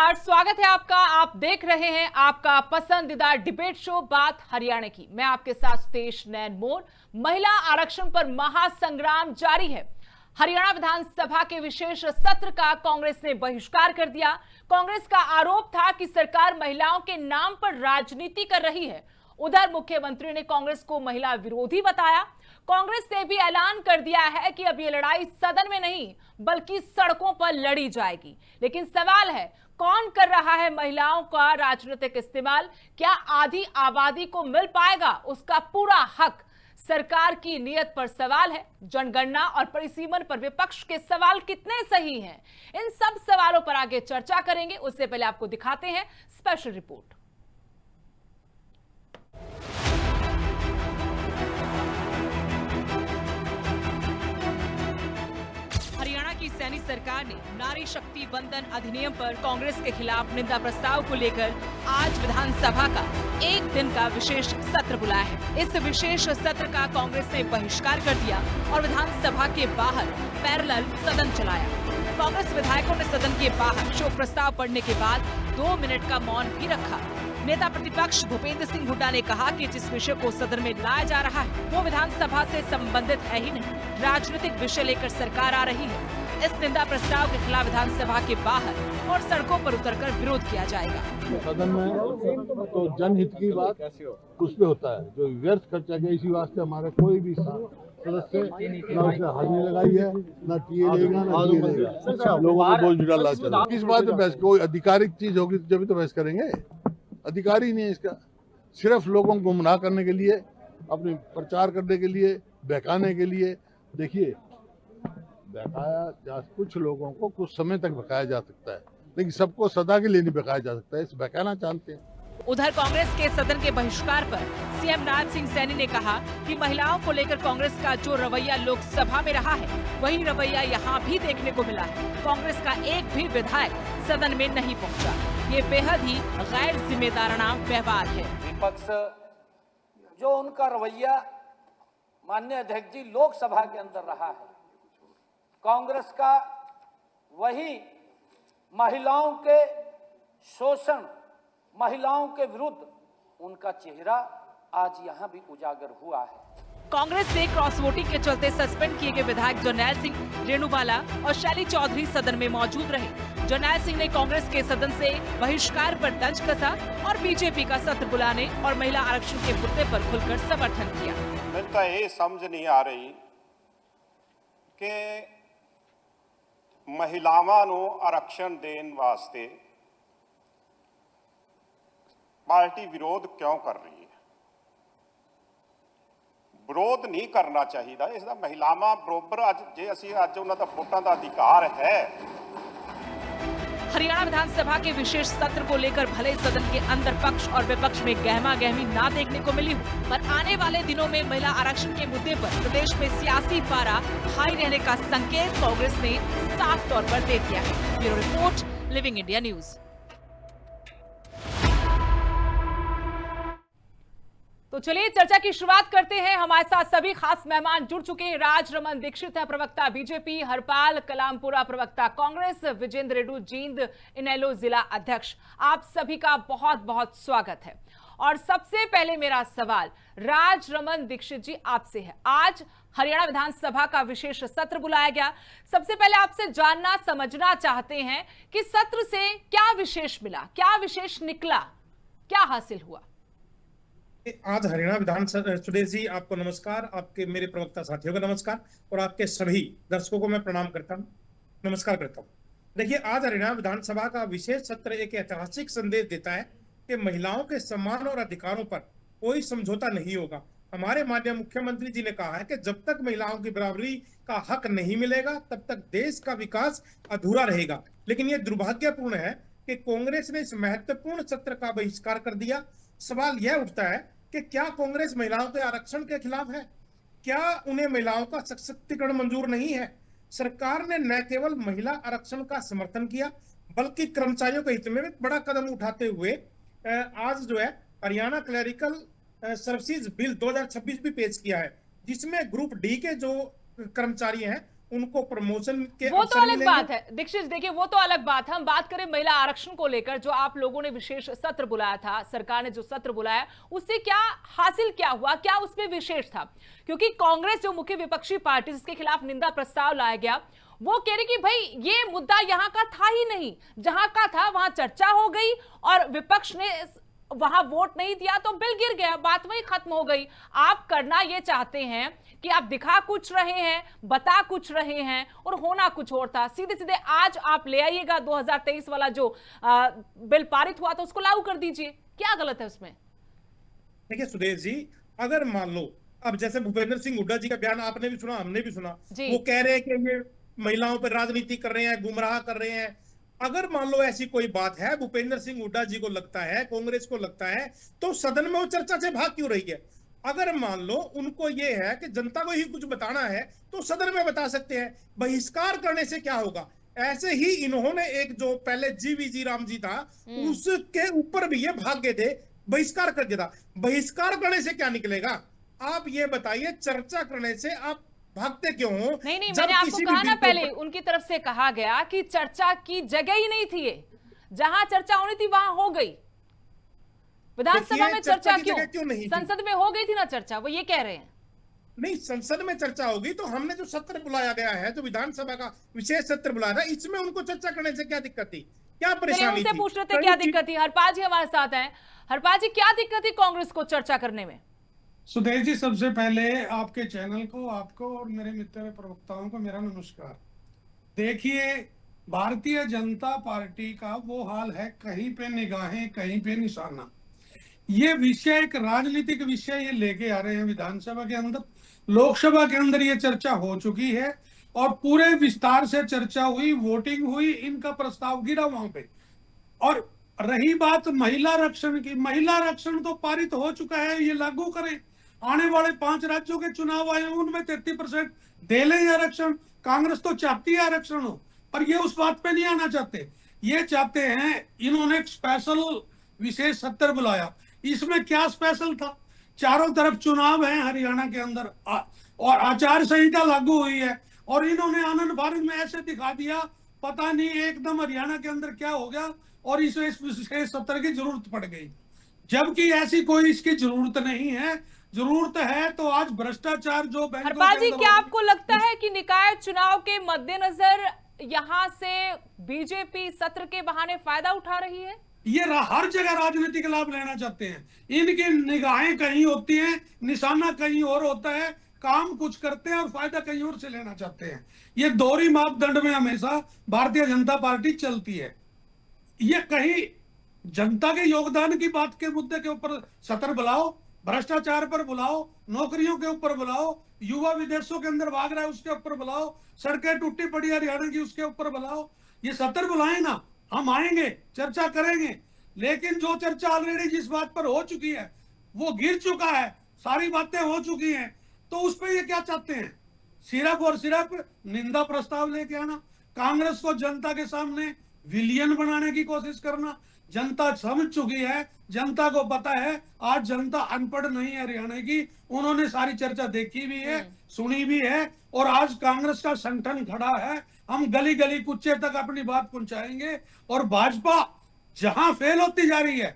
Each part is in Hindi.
नमस्कार, स्वागत है आपका। आप देख रहे हैं आपका पसंदीदा डिबेट शो बात हरियाणा की। मैं आपके साथ सुतेश नैन मोर। महिला आरक्षण पर महासंग्राम जारी है। हरियाणा विधानसभा के विशेष सत्र का कांग्रेस ने बहिष्कार कर दिया। कांग्रेस का आरोप था कि सरकार महिलाओं के नाम पर राजनीति कर रही है। उधर मुख्यमंत्री ने कांग्रेस को महिला विरोधी बताया। कांग्रेस ने भी ऐलान कर दिया है कि अब ये लड़ाई सदन में नहीं बल्कि सड़कों पर लड़ी जाएगी। लेकिन सवाल है, कौन कर रहा है महिलाओं का राजनीतिक इस्तेमाल? क्या आधी आबादी को मिल पाएगा उसका पूरा हक? सरकार की नीयत पर सवाल है। जनगणना और परिसीमन पर विपक्ष के सवाल कितने सही हैं? इन सब सवालों पर आगे चर्चा करेंगे। उससे पहले आपको दिखाते हैं स्पेशल रिपोर्ट। हरियाणा की सैनी सरकार ने नारी शक्ति वंदन अधिनियम पर कांग्रेस के खिलाफ निंदा प्रस्ताव को लेकर आज विधानसभा का एक दिन का विशेष सत्र बुलाया है। इस विशेष सत्र का कांग्रेस ने बहिष्कार कर दिया और विधानसभा के बाहर पैरेलल सदन चलाया। कांग्रेस विधायकों ने सदन के बाहर शोक प्रस्ताव पढ़ने के बाद 2 मिनट का मौन भी रखा। नेता प्रतिपक्ष भूपेंद्र सिंह हुड्डा ने कहा कि जिस विषय को सदन में लाया जा रहा है वो विधानसभा से संबंधित है ही नहीं, राजनीतिक विषय लेकर सरकार आ रही है। इस निंदा प्रस्ताव के खिलाफ विधानसभा के बाहर और सड़कों पर उतरकर विरोध किया जाएगा। सदन में तो जनहित की बात उस पे होता है, जो व्यर्थ खर्चा गया इसी वास्ते हमारे कोई भी सदस्य न उसने हाजिरी लगाई है, न टीए लेगा न टीए लेगा। लोगों को बोल डाला चला। किस बात पे बहस? कोई आधिकारिक चीज होगी जब तो बहस करेंगे। अधिकारी नहीं है इसका, सिर्फ लोगों को गुमराह करने के लिए, अपने प्रचार करने के लिए, बहकाने के लिए। देखिए, बहकाया जा, कुछ लोगों को कुछ समय तक बहकाया जा सकता है, लेकिन सबको सदा के लिए नहीं बहकाया जा सकता है। इस बहकाना जानते हैं। उधर कांग्रेस के सदन के बहिष्कार पर सीएम राज सिंह सैनी ने कहा कि महिलाओं को लेकर कांग्रेस का जो रवैया लोकसभा में रहा है वही रवैया यहाँ भी देखने को मिला है। कांग्रेस का एक भी विधायक सदन में नहीं पहुँचा। ये बेहद ही गैर जिम्मेदाराना व्यवहार है। विपक्ष जो उनका रवैया माननीय अध्यक्ष जी लोकसभा के अंदर रहा है, कांग्रेस का वही महिलाओं के शोषण, महिलाओं के विरुद्ध उनका चेहरा आज यहाँ भी उजागर हुआ है। कांग्रेस से क्रॉस वोटिंग के चलते सस्पेंड किए गए विधायक जरनैल सिंह, रेणुबाला और शैली चौधरी सदन में मौजूद रहे। जरनैल सिंह ने कांग्रेस के सदन से बहिष्कार पर तंज कसा और बीजेपी का सत्र बुलाने और महिला आरक्षण के मुद्दे पर खुलकर समर्थन किया। मैं तो ये समझ नहीं आ रही कि महिलावां नूं आरक्षण देने वास्ते पार्टी विरोध क्यों कर रही है? विरोध नहीं करना चाहिए। इसका महिलावां बरोबर अज जे असीं अज उन्हां दा वोटां दा अधिकार है। हरियाणा विधानसभा के विशेष सत्र को लेकर भले सदन के अंदर पक्ष और विपक्ष में गहमा गहमी ना देखने को मिली हो, पर आने वाले दिनों में महिला आरक्षण के मुद्दे पर प्रदेश में सियासी पारा हाई रहने का संकेत कांग्रेस ने साफ तौर पर दे दिया है। Bureau report, living India news. तो चलिए चर्चा की शुरुआत करते हैं। हमारे साथ सभी खास मेहमान जुड़ चुके हैं। राज रमन दीक्षित है, प्रवक्ता बीजेपी, हरपाल कलामपुरा प्रवक्ता कांग्रेस, विजेंद्र रेड्डी जींद इनेलो जिला अध्यक्ष। आप सभी का बहुत बहुत स्वागत है। और सबसे पहले मेरा सवाल राज रमन दीक्षित जी आपसे है। आज हरियाणा विधानसभा का विशेष सत्र बुलाया गया। सबसे पहले आपसे जानना समझना चाहते हैं कि सत्र से क्या विशेष मिला, क्या विशेष निकला, क्या हासिल हुआ? आज हरियाणा विधानसभा, सुरेश जी आपको नमस्कार, आपके मेरे प्रवक्ता साथियों को नमस्कार और आपके सभी दर्शकों को मैं प्रणाम करता हूं, नमस्कार करता हूं। देखिए, आज हरियाणा विधानसभा का विशेष सत्र एक ऐतिहासिक संदेश देता है कि महिलाओं के सम्मान और अधिकारों पर कोई समझौता नहीं होगा। हमारे माननीय मुख्यमंत्री जी ने कहा है कि जब तक महिलाओं की बराबरी का हक नहीं मिलेगा तब तक देश का विकास अधूरा रहेगा। लेकिन यह दुर्भाग्यपूर्ण है कि कांग्रेस ने इस महत्वपूर्ण सत्र का बहिष्कार कर दिया। सवाल यह उठता है कि क्या कांग्रेस महिलाओं के आरक्षण के खिलाफ है? क्या उन्हें महिलाओं का सशक्तिकरण मंजूर नहीं है? सरकार ने न केवल महिला आरक्षण का समर्थन किया बल्कि कर्मचारियों के हित में बड़ा कदम उठाते हुए आज जो है हरियाणा क्लरिकल सर्विसेज बिल 2026 भी पेश किया है, जिसमें ग्रुप डी के जो कर्मचारी हैं उनको प्रमोशन के वो तो अवसर अलग मिलेंगे। बात है दीक्षित, देखिए वो तो अलग बात है। हम बात करें महिला आरक्षण को लेकर, जो आप लोगों ने विशेष सत्र बुलाया था, सरकार ने जो सत्र बुलाया उससे क्या हासिल क्या हुआ, क्या उसमें विशेष था? क्योंकि कांग्रेस जो मुख्य विपक्षी पार्टी जिसके खिलाफ निंदा प्रस्ताव लाया गया, वो कह रही कि भाई ये मुद्दा यहां का था ही नहीं, जहां का था वहां चर्चा हो गई और विपक्ष ने वहां वोट नहीं दिया तो बिल गिर गया, बात वही खत्म हो गई। आप करना ये चाहते हैं कि आप दिखा कुछ रहे हैं, बता कुछ रहे हैं और होना कुछ और था। सीधे सीधे आज आप ले आइएगा 2023 वाला जो बिल पारित हुआ था उसको लागू कर दीजिए, क्या गलत है उसमें? देखिए सुदेश जी, अगर मान लो अब जैसे भूपेंद्र सिंह हुड्डा जी का बयान आपने भी सुना, हमने भी सुना, जी। वो कह रहे हैं कि ये महिलाओं पर राजनीति कर रहे हैं, गुमराह कर रहे हैं। अगर मान लो ऐसी कोई बात है, भूपेंद्र सिंह हुड्डा जी को लगता है, कांग्रेस को लगता है, तो सदन में वो चर्चा से भाग क्यों रही है? अगर मान लो उनको ये है कि जनता को ही कुछ बताना है तो सदन में बता सकते हैं। बहिष्कार करने से क्या होगा? ऐसे ही इन्होंने एक जो पहले जीवीजी राम जी था उसके ऊपर भी ये भाग गए थे, बहिष्कार कर दिया था। बहिष्कार करने से क्या निकलेगा? आप ये बताइए, चर्चा करने से आप भागते क्यों हो? नहीं, जब मैंने आपको किसी भी कहा ना, बिल को पहले उनकी तरफ से कहा गया कि चर्चा की जगह ही नहीं थी, ये जहां चर्चा होनी थी वहां हो गई। विधानसभा देखिए, में चर्चा चर्चा की जगह क्यों नहीं थी? संसद में हो गई थी ना चर्चा, वो ये कह रहे हैं। नहीं, संसद में चर्चा होगी तो हमने जो सत्र बुलाया गया है, जो विधानसभा का विशेष सत्र बुलाया था, इसमें उनको चर्चा करने से क्या दिक्कत थी, क्या चलिए परेशानी उनसे थी? पूछ रहे थे क्या दिक्कत थी। हरपाल जी हमारे साथ हैं। हरपाल जी, क्या दिक्कत थी कांग्रेस को चर्चा करने में? सुदेश जी, सबसे पहले आपके चैनल को, आपको और मेरे मित्र प्रवक्ताओं को मेरा नमस्कार। देखिए, भारतीय जनता पार्टी का वो हाल है, कहीं पे निगाहें कहीं पे निशाना। ये विषय एक राजनीतिक विषय ये लेके आ रहे हैं विधानसभा के अंदर, लोकसभा के अंदर ये चर्चा हो चुकी है और पूरे विस्तार से चर्चा हुई, वोटिंग हुई, इनका प्रस्ताव गिरा वहां पे। और रही बात महिला आरक्षण की, महिला आरक्षण तो पारित हो चुका है, ये लागू करें। आने वाले 5 राज्यों के चुनाव आए, उनमें 33% दे लें आरक्षण। कांग्रेस तो चाहती है आरक्षण हो, पर ये उस बात पे नहीं आना चाहते। ये चाहते हैं, इन्होंने एक स्पेशल विशेष सत्र बुलाया। इसमें क्या स्पेशल था? चारों तरफ चुनाव है हरियाणा के अंदर और आचार संहिता लागू हुई है और इन्होंने आनंद भारत में ऐसे दिखा दिया, पता नहीं एकदम हरियाणा के अंदर क्या हो गया और इस विशेष सत्र की जरूरत पड़ गई, जबकि ऐसी कोई इसकी जरूरत नहीं है। जरूरत है तो आज भ्रष्टाचार जो हरपाल जी, क्या आपको लगता है कि निकाय चुनाव के मद्देनजर यहां से बीजेपी सत्र के बहाने फायदा उठा रही है? ये हर जगह राजनीतिक लाभ लेना चाहते हैं। इनकी निगाहें कहीं होती हैं, निशाना कहीं और होता है, काम कुछ करते हैं और फायदा कहीं और से लेना चाहते हैं। ये दोहरी मापदंड में हमेशा भारतीय जनता पार्टी चलती है। ये कहीं जनता के योगदान की बात के मुद्दे के ऊपर सत्र बुलाओ, भ्रष्टाचार पर बुलाओ, नौकरियों के ऊपर बुलाओ, युवा विदेशों के अंदर भाग रहा है उसके ऊपर बुलाओ, सड़कें टूटी पड़ी हरियाणा की उसके ऊपर बुलाओ। ये सत्र बुलाए ना, हम आएंगे, चर्चा करेंगे। लेकिन जो चर्चा ऑलरेडी जिस बात पर हो चुकी है वो गिर चुका है, सारी बातें हो चुकी हैं, तो उस पर ये क्या चाहते हैं? सिर्फ और सिर्फ निंदा प्रस्ताव लेके आना, कांग्रेस को जनता के सामने विलियन बनाने की कोशिश करना। जनता समझ चुकी है, जनता को पता है, आज जनता अनपढ़ नहीं है हरियाणा की, उन्होंने सारी चर्चा देखी भी है, सुनी भी है और आज कांग्रेस का संगठन खड़ा है। हम गली गली कुच्चे तक अपनी बात पहुंचाएंगे और भाजपा जहां फेल होती जा रही है,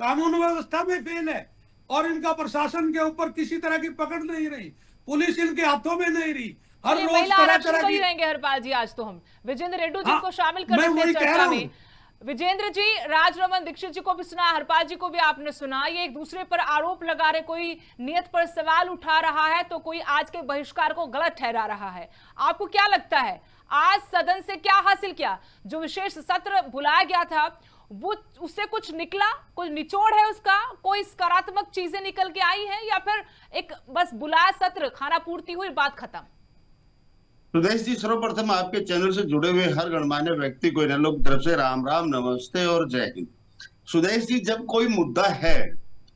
कानून व्यवस्था में फेल है और इनका प्रशासन के ऊपर किसी तरह की पकड़ नहीं रही, पुलिस इनके हाथों में नहीं रही, हर रोज महिला तरह आरक्षण तरह पर ही की। रहेंगे हरपाल जी। आज तो हम विजेंद्र रेड्डी जी हाँ, को शामिल कर मैं लेते हैं वही कह चर्चा रहा में। हूं। विजेंद्र जी, राजरमन दीक्षित जी को भी सुना, हरपाल जी को भी आपने सुना, ये एक दूसरे पर आरोप लगा रहे, कोई नियत पर सवाल उठा रहा है तो कोई आज के बहिष्कार को गलत ठहरा रहा है। आपको क्या लगता है आज सदन से क्या हासिल किया? जो विशेष सत्र बुलाया गया था वो उससे कुछ निकला, कोई निचोड़ है उसका, कोई सकारात्मक चीजें निकल के आई हैं या फिर एक बस बुलाया सत्र, खाना पूर्ति हुई, बात खत्म? सुदेश जी, सर्वप्रथम आपके चैनल से जुड़े हुए हर गणमान्य व्यक्ति को इन लोग तरफ से राम राम, नमस्ते और जय हिंद। सुदेश जी, जब कोई मुद्दा है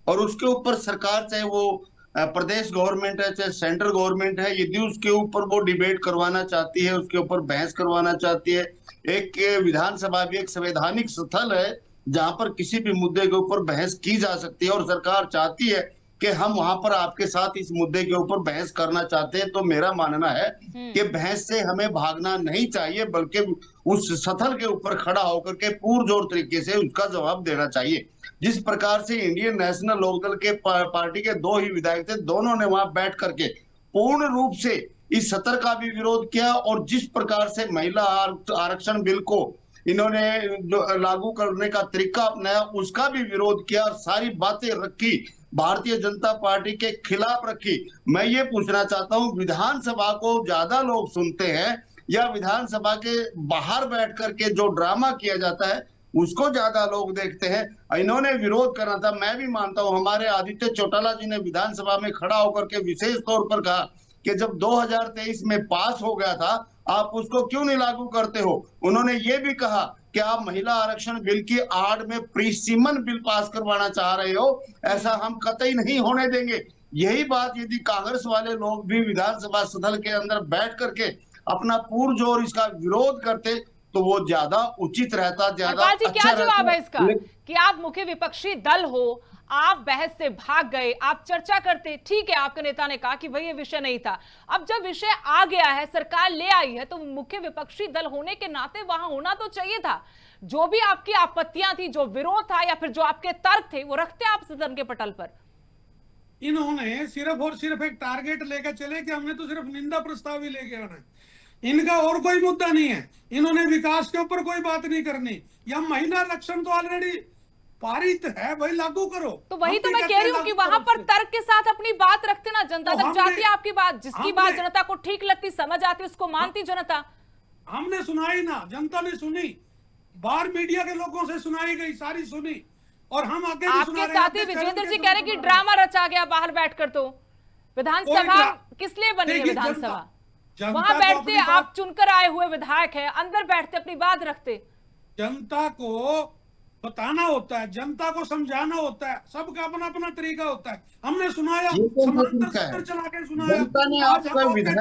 और उसके ऊपर सरकार, चाहे वो प्रदेश गवर्नमेंट है चाहे सेंट्रल गवर्नमेंट है, यदि उसके ऊपर वो डिबेट करवाना चाहती है, उसके ऊपर बहस करवाना चाहती है, एक विधानसभा भी एक संवैधानिक स्थल है जहां पर किसी भी मुद्दे के ऊपर बहस की जा सकती है और सरकार चाहती है कि हम वहां पर आपके साथ इस मुद्दे के ऊपर बहस करना चाहते हैं, तो मेरा मानना है कि बहस से हमें भागना नहीं चाहिए, बल्कि उस सथल के ऊपर खड़ा होकर के पुरजोर तरीके से उसका जवाब देना चाहिए। जिस प्रकार से इंडियन नेशनल लोकदल के पार्टी के 2 ही विधायक थे, दोनों ने वहां बैठ करके पूर्ण रूप से इस सत्र का भी विरोध किया, और जिस प्रकार से महिला आरक्षण बिल को इन्होंने जो लागू करने का तरीका अपनाया उसका भी विरोध किया, और सारी बातें रखी भारतीय जनता पार्टी के खिलाफ रखी। मैं ये पूछना चाहता हूं, विधानसभा को ज्यादा लोग सुनते हैं या विधानसभा के बाहर बैठ करके जो ड्रामा किया जाता है उसको ज्यादा लोग देखते हैं? इन्होंने विरोध करना था। मैं भी मानता हूं, हमारे आदित्य चौटाला जी ने विधानसभा में खड़ा होकर के विशेष तौर पर कहा कि जब 2023 में पास हो गया था, आप उसको क्यों नहीं लागू करते हो। उन्होंने ये भी कहा कि आप महिला आरक्षण बिल की आड़ में प्रीसीमन बिल पास करवाना चाह रहे हो, ऐसा हम कतई नहीं होने देंगे। यही बात यदि कांग्रेस वाले लोग भी विधानसभा सदन के अंदर बैठ करके अपना पुरजोर इसका विरोध करते तो वो ज्यादा उचित रहता, ज्यादा अच्छा क्या जवाब है इसका रहता। कि आप मुख्य विपक्षी दल हो, आप बहस से भाग गए, आप चर्चा करते, ठीक है, आपके नेता ने कहा कि भाई ये विषय नहीं था। अब जब विषय आ गया है, सरकार ले आई है, तो मुख्य विपक्षी दल होने के नाते वहां होना तो चाहिए था। जो भी आपकी आपत्तियां थी, जो विरोध था या फिर जो आपके तर्क थे, वो रखते आप सदन के पटल पर। इन्होंने सिर्फ और सिर्फ एक टारगेट लेकर चले कि हमने तो सिर्फ निंदा प्रस्ताव ही लेके आना है, इनका और कोई मुद्दा नहीं है। इन्होंने विकास के ऊपर कोई बात नहीं करनी, या महिला आरक्षण तो ऑलरेडी पारित है भाई, लागू करो। तो वही तो मैं कह रही हूँ कि वहां पर तर्क के साथ अपनी बात रखते ना, जनता तक जाती है आपकी बात, जिसकी बात जनता को ठीक लगती, समझ आती, उसको मानती जनता। हमने सुनाई ना, जनता ने सुनी, बाहर मीडिया के लोगों से सुनाई गई, सारी सुनी, और हम आगे आपके साथी विजेंद्र जी कह रहे कि ड्रामा रचा गया बाहर बैठकर। तो विधानसभा किस लिए बनी है? विधानसभा वहां बैठते, आप चुनकर आए हुए विधायक हैं, अंदर बैठते, अपनी बात रखते। जनता को बताना होता है, जनता को समझाना होता है, सबका अपना अपना तरीका होता है। हमने सुनाया, समांतर सत्र चला के सुनाया, जनता ने आपका विधायक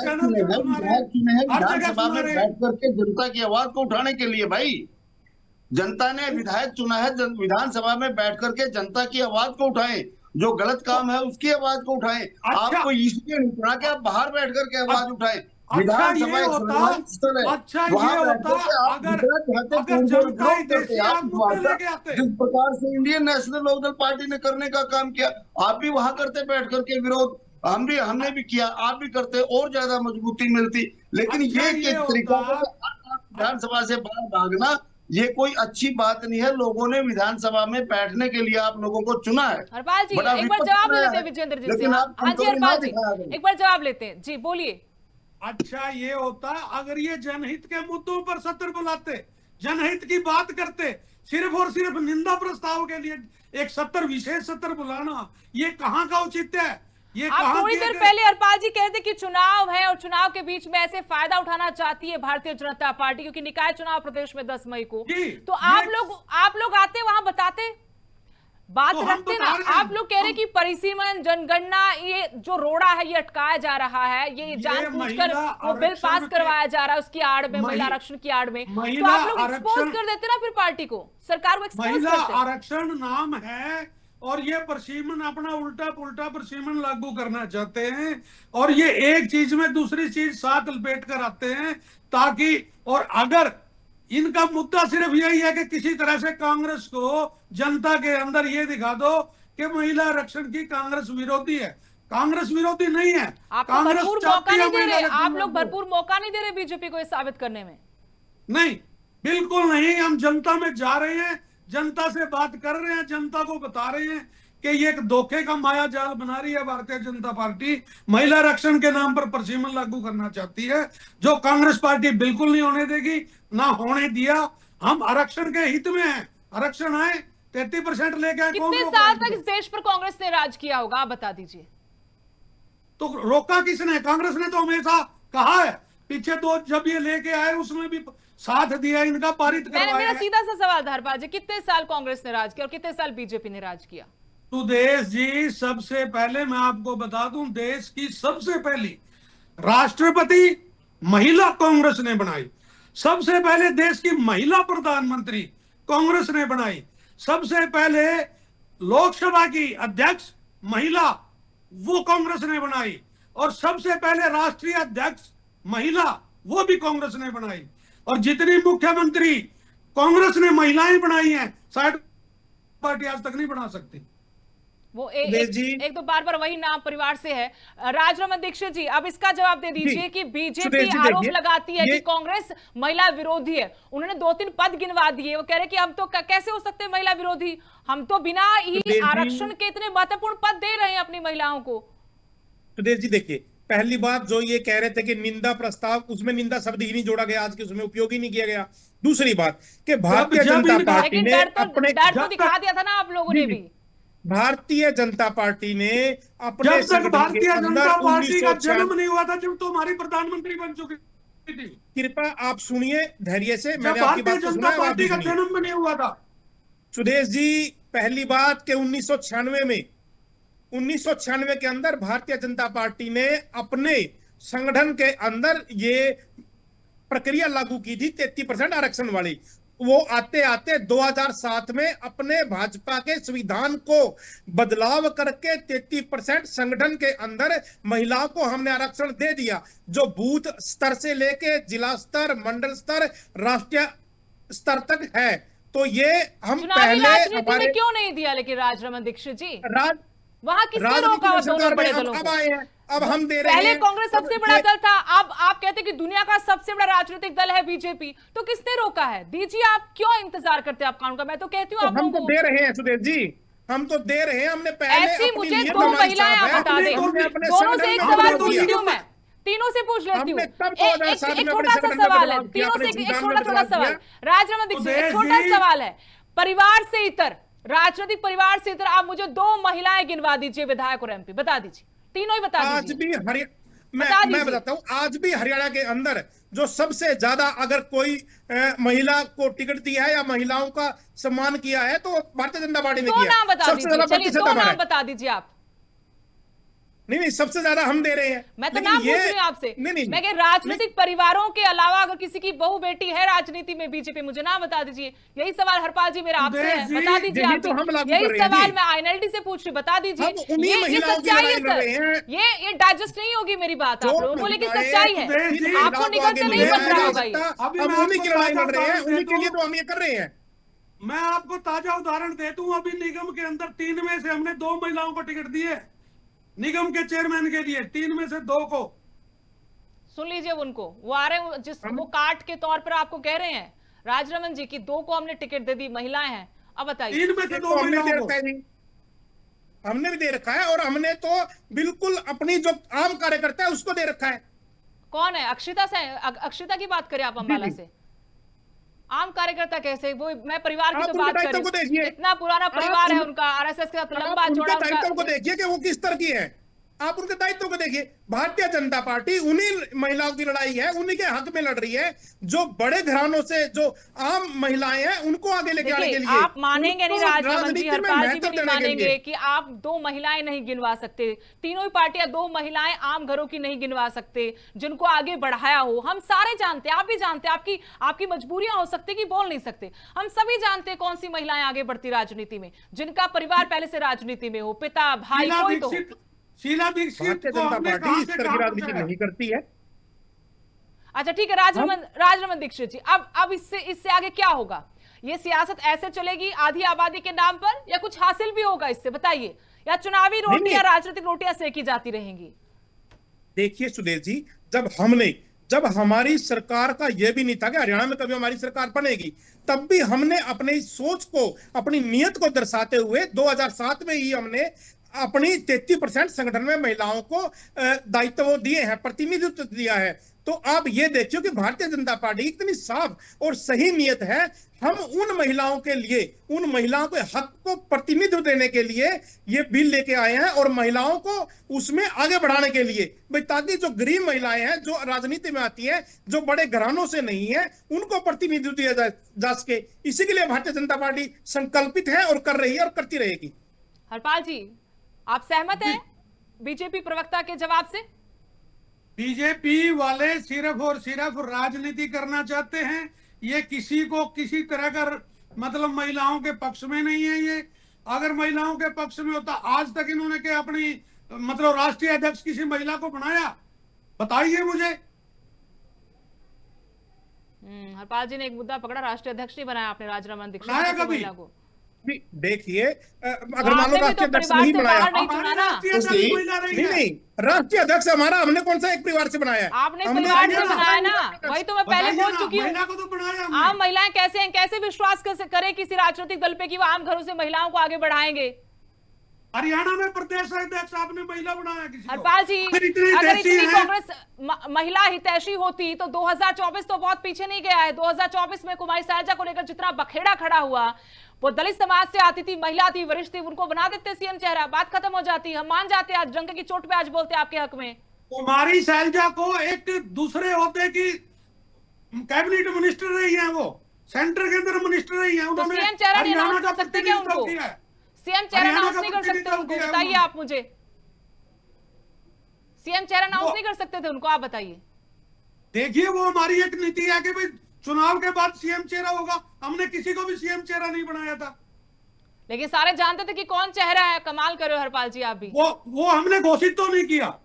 चुने हैं, विधानसभा में बैठ करके जनता की आवाज को उठाने के लिए। भाई, जनता ने विधायक चुना है, विधानसभा में बैठ करके जनता की आवाज को उठाएं, जो गलत काम है उसकी आवाज को उठाएं। आपको इसलिए नहीं चुना कि आप बाहर बैठ करके आवाज उठाएं। विधानसभा अगर जिस प्रकार से इंडियन नेशनल लोकदल पार्टी ने करने का काम किया, आप भी वहां करते बैठ करके विरोध, हमने भी किया, आप भी करते, और ज्यादा मजबूती मिलती। लेकिन ये तरीका विधानसभा से बाहर भागना, ये कोई अच्छी बात नहीं है। लोगों ने विधानसभा में बैठने के लिए आप लोगों को चुना है। हरपाल जी, एक बार जवाब ले लेते हैं विजेंद्र जी से। हाँ जी हरपाल जी, एक बार जवाब लेते हैं जी, बोलिए। अच्छा ये होता अगर ये जनहित के मुद्दों पर सत्र बुलाते, जनहित की बात करते, सिर्फ और सिर्फ निंदा प्रस्ताव के लिए एक सत्र, विशेष सत्र बुलाना, ये कहाँ का औचित्य है? ये आप थोड़ी देर पहले हरपाल जी कहते कि चुनाव है और चुनाव के बीच में ऐसे फायदा उठाना चाहती है भारतीय जनता पार्टी, क्योंकि निकाय चुनाव प्रदेश में 10 मई को, तो आप लोग आते वहां बताते, बात तो रखते ना। आप लोग कह रहे कि परिसीमन, जनगणना, ये जो रोड़ा है ये अटकाया जा रहा है, ये जानबूझकर वो बिल पास करवाया जा रहा है उसकी आड़ में, महिला आरक्षण की आड़ में, तो आप लोग एक्सपोज कर देते ना फिर पार्टी को, सरकार को एक्सपोज करते। महिला आरक्षण नाम है और ये परिसीमन अपना उल्टा पुल्टा परिसीमन लागू करना चाहते हैं, और ये एक चीज में दूसरी चीज साथ लपेट कर आते हैं ताकि, और अगर इनका मुद्दा सिर्फ यही है कि किसी तरह से कांग्रेस को जनता के अंदर ये दिखा दो कि महिला आरक्षण की कांग्रेस विरोधी है। कांग्रेस विरोधी नहीं है, कांग्रेस मौका नहीं दे रहे, आप लोग भरपूर मौका नहीं दे रहे बीजेपी को ये साबित करने में। नहीं, बिल्कुल नहीं, हम जनता में जा रहे हैं, जनता से बात कर रहे हैं, जनता को बता रहे हैं कि ये एक धोखे का माया जाल बना रही है भारतीय जनता पार्टी। महिला आरक्षण के नाम पर परिसीमन लागू करना चाहती है, जो कांग्रेस पार्टी बिल्कुल नहीं होने देगी, ना होने दिया। हम आरक्षण के हित में हैं, आरक्षण आए, 33% लेके आए। कितने साल तक इस देश पर कांग्रेस ने राज किया होगा, आप बता दीजिए। तो रोका किसने? कांग्रेस ने तो हमेशा कहा है, पीछे तो जब ये लेके आए उसमें भी साथ दिया, इनका पारित करवाया। मेरा सीधा सा सवाल था हरपाल जी, कितने साल कांग्रेस ने राज किया और कितने साल बीजेपी ने राज किया? सुदेश जी, सबसे पहले मैं आपको बता दूं, देश की सबसे पहली राष्ट्रपति महिला कांग्रेस ने बनाई, सबसे पहले देश की महिला प्रधानमंत्री कांग्रेस ने बनाई, सबसे पहले लोकसभा की अध्यक्ष महिला वो कांग्रेस ने बनाई, और सबसे पहले राष्ट्रीय अध्यक्ष महिला वो भी कांग्रेस ने बनाई, और जितनी मुख्यमंत्री कांग्रेस ने महिलाएं बनाई हैं, शायद पार्टी आज तक नहीं बना सकती। वो एक तो बार बार वही नाम परिवार से है। राजरमन दीक्षित जी, अब इसका जवाब दे दीजिए कि बीजेपी आरोप लगाती है कि कांग्रेस महिला विरोधी है। उन्होंने 2-3 पद गिनवा दिए, वो कह रहे कि हम तो कैसे हो सकते हैं महिला विरोधी, हम तो बिना ही आरक्षण के इतने महत्वपूर्ण पद दे रहे हैं अपनी महिलाओं को। सुदेश जी देखिए, पहली बात जो ये कह रहे थे कि निंदा प्रस्ताव, उसमें निंदा शब्द ही नहीं जोड़ा गया, आज के उसमें उपयोग ही नहीं किया गया। दूसरी बात कि भारतीय जनता पार्टी ने अपने डर तो दिखा दिया था ना आप लोगों ने भी। भारतीय जनता पार्टी ने अपने जब तक भारतीय जनता पार्टी का जन्म नहीं हुआ था, जब तो हमारी प्रधानमंत्री बन चुकी थी। कृपा आप सुनिए धैर्य से, मैंने जब आपकी भारतीय बात को जनता सुना, पार्टी का जन्म भी नहीं हुआ था। सुदेश जी, पहली बात कि 1996 के अंदर भारतीय जनता पार्टी ने अपने संगठन के अंदर ये प्रक्रिया लागू की थी 33% आरक्षण वाली। वो आते आते 2007 में अपने भाजपा के संविधान को बदलाव करके 33% संगठन के अंदर महिलाओं को हमने आरक्षण दे दिया, जो बूथ स्तर से लेके जिला स्तर, मंडल स्तर, राष्ट्रीय स्तर तक है। तो ये हम पहले हमारे क्यों नहीं दिया लेकिन राजरमन दीक्षित जी, वहां किसने रोका दोनों बड़े दलों को? अब हम दे रहे हैं। पहले कांग्रेस सबसे बड़ा दल था, अब आप कहते हैं कि दुनिया का सबसे बड़ा राजनीतिक दल है बीजेपी, तो किसने रोका है? दीजिए, आप क्यों इंतजार करते हैं आप कानून का? मैं तो कहती हूँ आप हम तो दे रहे हैं सुदेश जी, हम तो दे रहे हैं। हमने पहले ऐसी मुझे 2 महिलाएं आप बता दें, दोनों से एक सवाल पूछती हूँ मैं, तीनों से पूछ लेती हूँ। एक छोटा सा सवाल है, तीनों से एक छोटा सवाल। राजरमन दीक्षित, एक छोटा सवाल है, परिवार से इतर, राजनीतिक परिवार से इतर आप मुझे 2 महिलाएं गिनवा दीजिए, विधायक और एमपी, बता दीजिए, तीनों ही बता दीजिए। आज भी मैं बताता हूँ, आज भी हरियाणा के अंदर जो सबसे ज्यादा अगर कोई महिला को टिकट दिया है या महिलाओं का सम्मान किया है तो भारतीय जनता पार्टी ने किया। नाम बता दीजिए, चलिए 2 नाम बता दीजिए आप। नहीं, सबसे ज्यादा हम दे रहे हैं। मैं तो नाम पूछ रही हूँ आपसे। मैं कह राजनीतिक परिवारों के अलावा अगर किसी की बहू बेटी है राजनीति में बीजेपी, मुझे नाम बता दीजिए। यही सवाल हरपाल जी मेरा आपसे है, बता दीजिए आप। यही सवाल मैं आईएनएलडी से पूछ रही, बता दीजिए। ये सच्चाई है सर, ये डाइजेस्ट नहीं होगी मेरी बात। आप लोग बोले कि सच्चाई है, आपको निकलते नहीं बन रहा भाई। हम उन्हीं की लड़ाई लड़ रहे हैं, उन्हीं के लिए तो हम ये कर रहे हैं। मैं आपको ताजा उदाहरण दे दूं, अभी निगम के अंदर 3 में से हमने 2 महिलाओं को टिकट दिए, निगम के चेयरमैन के लिए 3 में से 2 को। सुन लीजिए उनको, वो आ रहे हैं जिस वो काट के तौर पर आपको कह रहे हैं राजरमन जी की 2 को हमने टिकट दे दी, महिलाएं हैं। अब बताइए। 3 में से 2 महिलाओं को हमने भी दे रखा है, और हमने तो बिल्कुल अपनी जो आम कार्यकर्ता है उसको दे रखा है। कौन है? अक्षिता से? अक्षिता की बात करें आप अम्बाला से? आम कार्यकर्ता कैसे? वो मैं परिवार की तो बात कर रही हूं, इतना पुराना परिवार है उनका, आरएसएस के साथ लंबा चौड़ा। दायित्व को देखिए कि वो किस तरह की है, आप उनके दायित्व को देखिए। भारतीय जनता पार्टी उन्हीं महिलाओं की लड़ाई है, उन्हीं के हक में लड़ रही है, जो बड़े घरानों से जो आम महिलाएं हैं उनको आगे लेके आने के लिए। आप मानेंगे नहीं राजरमन जी, हरपाल जी भी नहीं मानेंगे कि आप 2 महिलाएं नहीं गिनवा सकते। तीनों ही पार्टियां 2 महिलाएं आम घरों की नहीं गिनवा सकते जिनको आगे बढ़ाया हो। हम सारे जानते हैं, आप भी जानते हैं, आपकी मजबूरियां हो सकती कि बोल नहीं सकते। हम सभी जानते हैं कौन सी महिलाएं आगे बढ़ती राजनीति में, जिनका परिवार पहले से राजनीति में हो, पिता भाई कोई तो। शीला दीक्षित को हमने पार्टी इस तरह की राजनीति नहीं करती है। अच्छा ठीक है राजरमन दीक्षित जी, अब इससे आगे क्या होगा? ये सियासत ऐसे चलेगी आधी आबादी के नाम पर, या कुछ हासिल भी होगा इससे, बताइए? या चुनावी रोटियां, राजनीतिक रोटियां सेकी जाती रहेंगी? देखिए सुदेश जी, जब हमारी सरकार का यह भी नहीं था कि हरियाणा में कभी हमारी सरकार बनेगी, तब भी हमने अपनी सोच को, अपनी नीयत को दर्शाते हुए 2007 में ही हमने अपनी 33% संगठन में महिलाओं को दायित्व दिए हैं, प्रतिनिधित्व दिया है। तो आप ये देखिए कि भारतीय जनता पार्टी इतनी साफ और सही नीयत है। हम उन महिलाओं के लिए, उन महिलाओं के हक को प्रतिनिधित्व देने के लिए ये बिल लेके आए हैं, और महिलाओं को उसमें आगे बढ़ाने के लिए भाई, ताकि जो गरीब महिलाएं हैं, जो राजनीति में आती हैं, जो बड़े घरानों से नहीं है, उनको प्रतिनिधित्व दिया जा सके। इसी के लिए भारतीय जनता पार्टी संकल्पित है और कर रही है और करती रहेगी। हरपाल जी, आप सहमत हैं बीजेपी प्रवक्ता के जवाब से? बीजेपी वाले सिर्फ और सिर्फ राजनीति करना चाहते हैं। ये किसी को किसी तरह का मतलब महिलाओं के पक्ष में नहीं है। ये अगर महिलाओं के पक्ष में होता, आज तक इन्होंने क्या अपनी मतलब राष्ट्रीय अध्यक्ष किसी महिला को बनाया? बताइए मुझे। हरपाल जी ने एक मुद्दा पकड़ा, राष्ट्रीय अध्यक्ष नहीं बनाया आपने राजरमन दीक्षित बनाया किसी कभी? महिला को। देखिए, अगर तो मान लो आपने भी तो राष्ट्रीय अध्यक्ष परिवार नहीं से बनाया, बाहर नहीं चुना ना। राष्ट्रीय अध्यक्ष महिला रही नहीं है। नहीं, राष्ट्रीय अध्यक्ष हमारा, हमने कौन सा एक परिवार से बनाया है? आपने हमने परिवार से बनाया बनाया ना, वही तो मैं पहले बताइए बोल ना, चुकी हूँ। महिला को तो बनाया हमने। आम महिलाएं कैसे हैं, कैसे विश्वास करे किसी राजनीतिक दल पे कि वो आम घरों से महिलाओं को आगे बढ़ाएंगे। हरियाणा में प्रदेश अध्यक्ष आपने महिला बनाया किसी को? हरपाल जी, अगर इतनी अगर हितैषी इतनी है, कांग्रेस महिला हितैषी होती तो 2024 तो बहुत पीछे नहीं गया है। 2024 में कुमारी सैलजा को लेकर जितना बखेड़ा खड़ा हुआ, वो दलित समाज से आती थी, महिला थी, वरिष्ठ थी, उनको बना देते सीएम चेहरा, बात खत्म हो जाती। हम मान जाते आज डंके की चोट पे आज बोलते आपके हक में। कुमारी सैलजा को एक दूसरे होते की कैबिनेट मिनिस्टर रही है, वो सेंटर के अंदर मिनिस्टर रही है। तो उन्होंने सीएम चेहरा नहीं हरियाणा अनाउंस का कर सकते क्या प्रतिनिधित्व उनको? किया है। सीएम चेहरा हरियाणा अनाउंस का नहीं कर सकते प्रतिनिधित्व उनको, किया है बताइए उन्होंने। आप मुझे। सीएम चेहरा अनाउंस नहीं कर सकते थे उनको, आप बताइए। देखिए, वो हमारी एक नीति है कि भाई चुनाव के बाद सीएम चेहरा होगा। हमने किसी को भी सीएम चेहरा नहीं बनाया था। लेकिन सारे जानते थे कि कौन चेहरा है। कमाल कर रहे हो हरपाल जी आप भी। वो हमने घोषित तो नहीं किया।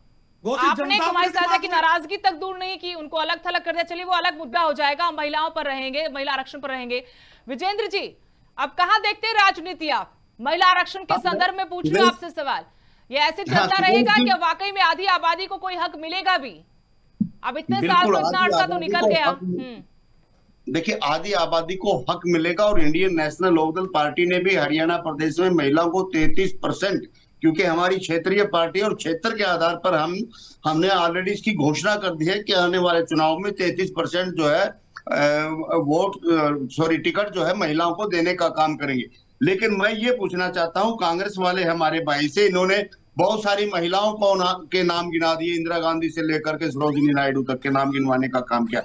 घोषित आपने जनता कुमारी के सैलजा की दिमाग में- नाराजगी तक दूर नहीं की, उनको अलग थलग कर दिया। चलिए वो अलग मुद्दा हो जाएगा, हम महिलाओं पर रहेंगे, महिला आरक्षण पर रहेंगे। विजेंद्र जी, अब कहाँ देखते हैं राजनीति आप? महिला आरक्षण के संदर्भ में पूछ रही हूं आपसे सवाल। ये ऐसे चलता रहेगा कि वाकई में आधी आबादी को कोई हक मिलेगा भी? अब इतने साल बिल्कुल, तो इतना आधी अरसा तो आबादी निकल को गया। हक देखिए, आधी आबादी को हक मिलेगा और इंडियन नेशनल लोकदल पार्टी ने भी हरियाणा प्रदेश में महिलाओं को 33%, क्योंकि हमारी क्षेत्रीय पार्टी और क्षेत्र के आधार पर हमने ऑलरेडी इसकी घोषणा कर दी है कि आने वाले चुनाव में 33% जो है टिकट जो है महिलाओं को देने का काम करेंगे। लेकिन मैं ये पूछना चाहता हूं, कांग्रेस वाले हमारे भाई से इन्होंने बहुत सारी महिलाओं को के नाम गिना दिए, इंदिरा गांधी से लेकर के सरोजिनी नायडू तक के नाम गिनवाने का काम किया।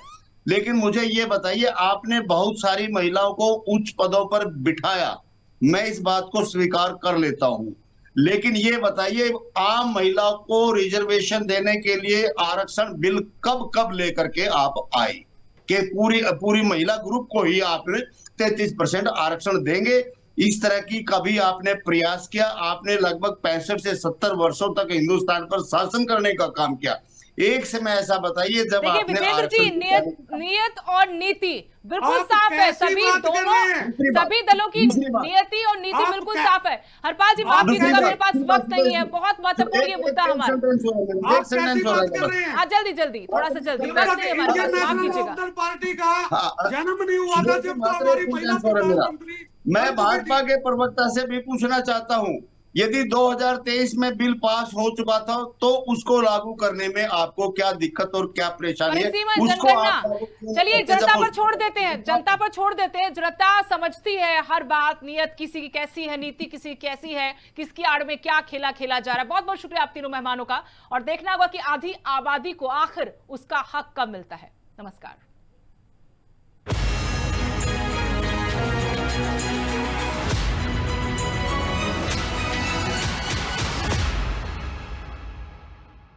लेकिन मुझे ये बताइए, आपने बहुत सारी महिलाओं को उच्च पदों पर बिठाया, मैं इस बात को स्वीकार कर लेता हूं। लेकिन ये बताइए, आम महिलाओं को रिजर्वेशन देने के लिए आरक्षण बिल कब लेकर के आप आए कि पूरी महिला ग्रुप को ही आपने 33% आरक्षण देंगे? इस तरह की कभी आपने प्रयास किया? आपने लगभग 65 से 70 वर्षों तक हिंदुस्तान पर शासन करने का काम किया। एक समय ऐसा बताइए जब देखिए आपने विजेंद्र जी, नियत और नीति बिल्कुल आप साफ है। कैसी सभी बात कर दोनों रहे हैं? सभी दलों की दूसरी बात। नियति और नीति आप बिल्कुल क्या- साफ है। हरपाल जी माफ दूसरी कीजिएगा, बात- मेरे पास वक्त नहीं है, बहुत महत्वपूर्ण ये मुद्दा हमारा। आप कैसी बात कर रहे हैं? हाँ जल्दी, थोड़ा सा जल्दी, जब वक्त तक नहीं है हमारे इंडियन पास, माफ नेशनल कीजिएगा। लोकदल पार्टी का हाँ, जन्म नहीं हुआ था, जब तो हमारी महिला प्रधानमंत्री मैं बन चुकी भाजपा थी। के प्रवक्ता से भी पूछना चाहता हूं, यदि 2023 में बिल पास हो चुका था तो उसको लागू करने में आपको क्या दिक्कत और क्या परेशानी है? परिसीमन उसको जनगणना, आप लागू क्यों चलिए करते जनता जब पर छोड़ देते हैं, जनता पर छोड़ देते हैं। जनता समझती है हर बात, नियत किसी की कैसी है, नीति किसी की कैसी है, किसकी आड़ में क्या खेला खेला जा रहा है। बहुत बहुत शुक्रिया आप तीनों मेहमानों का, और देखना होगा कि आधी आबादी को आखिर उसका हक कब मिलता है। नमस्कार।